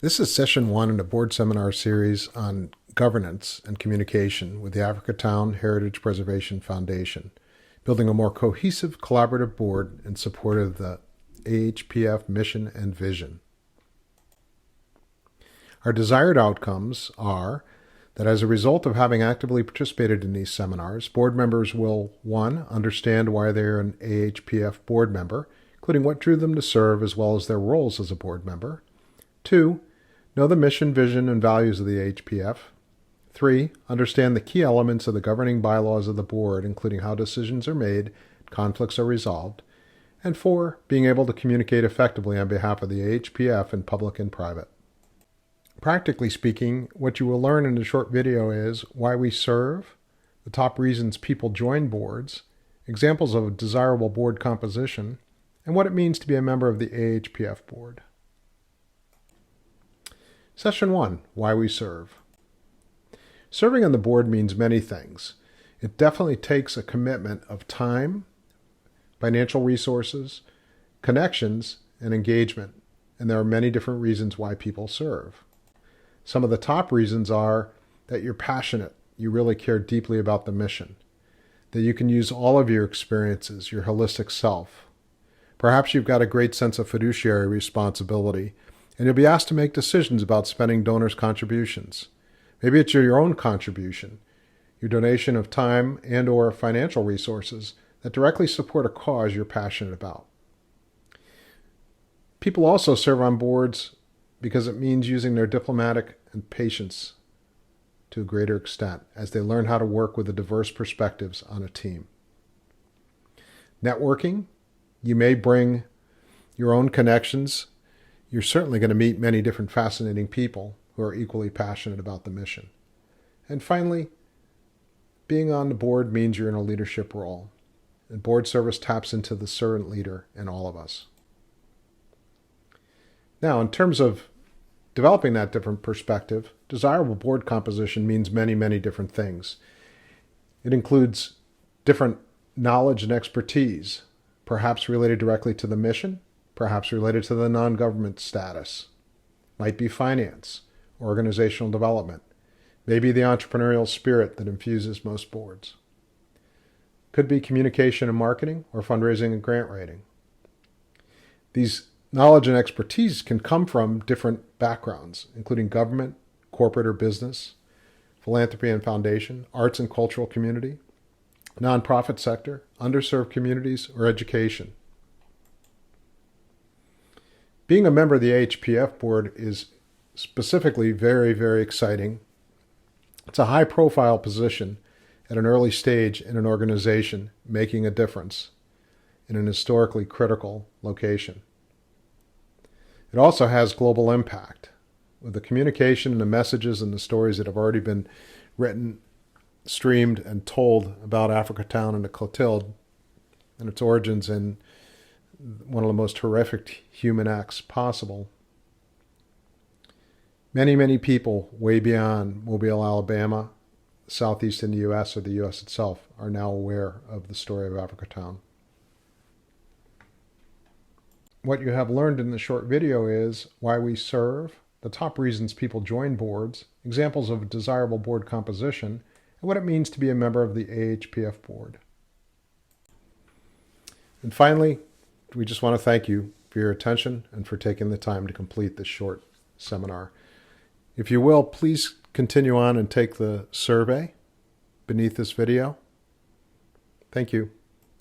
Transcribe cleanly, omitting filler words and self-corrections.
This is session 1 in a board seminar series on governance and communication with the Africatown Heritage Preservation Foundation, building a more cohesive, collaborative board in support of the AHPF mission and vision. Our desired outcomes are that as a result of having actively participated in these seminars, board members will 1. Understand why they are an AHPF board member, including what drew them to serve as well as their roles as a board member. 2. Know the mission, vision, and values of the AHPF. 3. Understand the key elements of the governing bylaws of the board, including how decisions are made, conflicts are resolved. And 4. Being able to communicate effectively on behalf of the AHPF in public and private. Practically speaking, what you will learn in the short video is why we serve, the top reasons people join boards, examples of a desirable board composition, and what it means to be a member of the AHPF board. Session 1, Why We Serve. Serving on the board means many things. It definitely takes a commitment of time, financial resources, connections, and engagement, and there are many different reasons why people serve. Some of the top reasons are that you're passionate, you really care deeply about the mission, that you can use all of your experiences, your holistic self. Perhaps you've got a great sense of fiduciary responsibility, and you'll be asked to make decisions about spending donors' contributions. Maybe it's your own contribution, your donation of time and/or financial resources that directly support a cause you're passionate about. People also serve on boards because it means using their diplomatic and patience to a greater extent as they learn how to work with the diverse perspectives on a team. Networking, you may bring your own connections. You're certainly going to meet many different fascinating people who are equally passionate about the mission. And finally, being on the board means you're in a leadership role. And board service taps into the servant leader in all of us. Now, in terms of developing that different perspective, desirable board composition means many, many different things. It includes different knowledge and expertise, perhaps related directly to the mission, perhaps related to the non-government status. Might be finance, organizational development, maybe the entrepreneurial spirit that infuses most boards. Could be communication and marketing, or fundraising and grant writing. These knowledge and expertise can come from different backgrounds, including government, corporate or business, philanthropy and foundation, arts and cultural community, nonprofit sector, underserved communities, or education. Being a member of the AHPF board is specifically very, very exciting. It's a high-profile position at an early stage in an organization making a difference in an historically critical location. It also has global impact with the communication and the messages and the stories that have already been written, streamed, and told about Africatown and the Clotilde and its origins in one of the most horrific human acts possible. Many, many people way beyond Mobile, Alabama, southeastern U.S., or the U.S. itself are now aware of the story of Africatown. What you have learned in the short video is why we serve, the top reasons people join boards, examples of a desirable board composition, and what it means to be a member of the AHPF board. And finally, we just want to thank you for your attention and for taking the time to complete this short seminar. If you will, please continue on and take the survey beneath this video. Thank you.